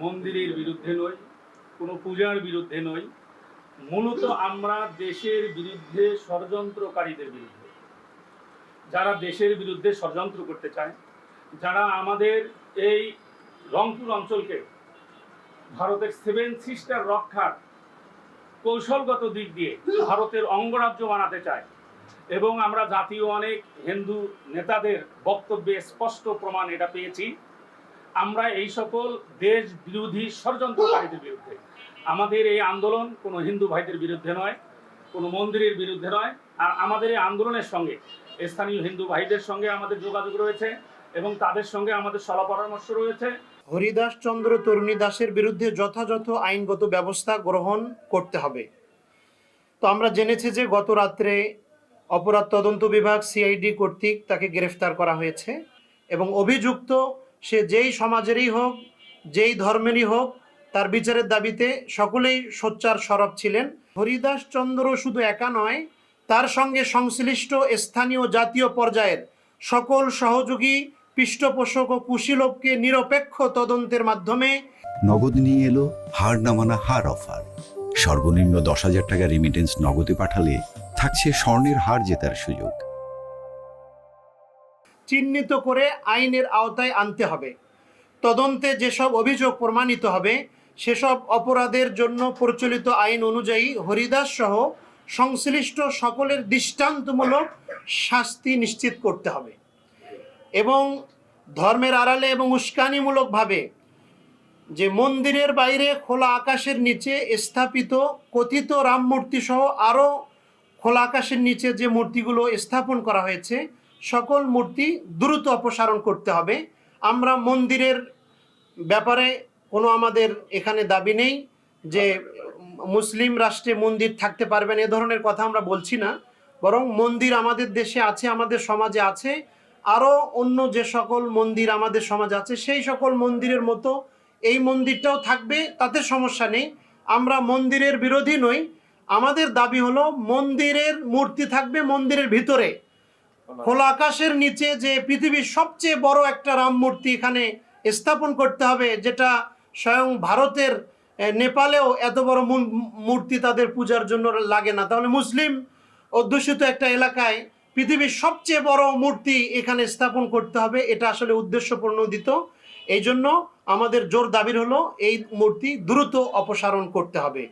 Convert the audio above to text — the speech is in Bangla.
মন্দিরের বিরুদ্ধে নই, কোনো পূজার বিরুদ্ধে নই। মূলত আমরা দেশের বিরুদ্ধে ষড়যন্ত্রকারীদের বিরুদ্ধে, যারা দেশের বিরুদ্ধে ষড়যন্ত্র করতে চায়, যারা আমাদের এই রংপুর অঞ্চলকে ভারতের 7 সিস্টার রক্ষার কৌশলগত দিক দিয়ে ভারতের অঙ্গরাজ্য বানাতে চায়, এবং আমরা জাতীয় অনেক হিন্দু নেতাদের বক্তব্যে স্পষ্ট প্রমাণ এটা পেয়েছি। আমরা এই সকল দেশ বিরোধী ষড়যন্ত্রকারীদের বিরুদ্ধে, আমাদের এই আন্দোলন কোনো হিন্দু ভাইদের বিরুদ্ধে নয়, কোনো মন্দিরের বিরুদ্ধে নয়। আর আমাদের এই আন্দোলনের সঙ্গে স্থানীয় হিন্দু ভাইদের সঙ্গে আমাদের যোগাযোগ রয়েছে এবং তাদের সঙ্গে আমাদের সলা পরামর্শ রয়েছে। হরিদাস চন্দ্র তরুণী দাসের বিরুদ্ধে যথাযথ আইনগত ব্যবস্থা গ্রহণ করতে হবে। তো আমরা জেনেছি যে গত রাত্রে অপরাধ তদন্ত বিভাগ সিআইডি কর্তৃক তাকে গ্রেফতার করা হয়েছে এবং অভিযুক্ত সে যেই সমাজেরই হোক, যেই ধর্মেরই হোক, তার বিচারের দাবিতে সকলেই সোচ্চার সরব ছিলেন। হরিদাস চন্দ্র শুধু একা নয়, তার সঙ্গে সংশ্লিষ্ট স্থানীয় জাতীয় পর্যায়ের সকল সহযোগী পৃষ্ঠপোষক ও কুশীলবকে নিরপেক্ষ তদন্তের মাধ্যমে নগদ নিয়ে এলো হার না মানা হার অফার। সর্বনিম্ন 10,000 টাকা রেমিটেন্স নগদে পাঠালে থাকছে স্বর্ণের হার জেতার সুযোগ। চিহ্নিত করে আইনের আওতায় আনতে হবে। তদন্তে যেসব অভিযোগ প্রমাণিত হবে সেসব অপরাধের জন্য প্রচলিত আইন অনুযায়ী হরিদাস সহ সংশ্লিষ্ট সকলের দৃষ্টান্তমূলক শাস্তি নিশ্চিত করতে হবে এবং ধর্মের আড়ালে এবং উস্কানিমূলকভাবে যে মন্দিরের বাইরে খোলা আকাশের নিচে স্থাপিত কথিত রাম মূর্তি সহ আরও খোলা আকাশের নিচে যে মূর্তিগুলো স্থাপন করা হয়েছে সকল মূর্তি দ্রুত অপসারণ করতে হবে। আমরা মন্দিরের ব্যাপারে কোনো আমাদের এখানে দাবি নেই যে মুসলিম রাষ্ট্রে মন্দির থাকতে পারবেন, এ ধরনের কথা আমরা বলছি না। বরং মন্দির আমাদের দেশে আছে, আমাদের সমাজে আছে, আরও অন্য যে সকল মন্দির আমাদের সমাজে আছে সেই সকল মন্দিরের মতো এই মন্দিরটাও থাকবে, তাতে সমস্যা নেই। আমরা মন্দিরের বিরোধী নই। আমাদের দাবি হলো মন্দিরের মূর্তি থাকবে মন্দিরের ভিতরে, খোলা আকাশের নিচে যে পৃথিবীর সবচেয়ে বড় একটা রাম মূর্তি এখানে স্থাপন করতে হবে, যেটা স্বয়ং ভারতের নেপালেও এত বড় মূর্তি তাদের পূজার জন্য লাগে না। তাহলে মুসলিম অধ্যুষিত একটা এলাকায় পৃথিবীর সবচেয়ে বড় মূর্তি এখানে স্থাপন করতে হবে, এটা আসলে উদ্দেশ্য প্রণোদিত। এই জন্য আমাদের জোর দাবির হলো এই মূর্তি দ্রুত অপসারণ করতে হবে।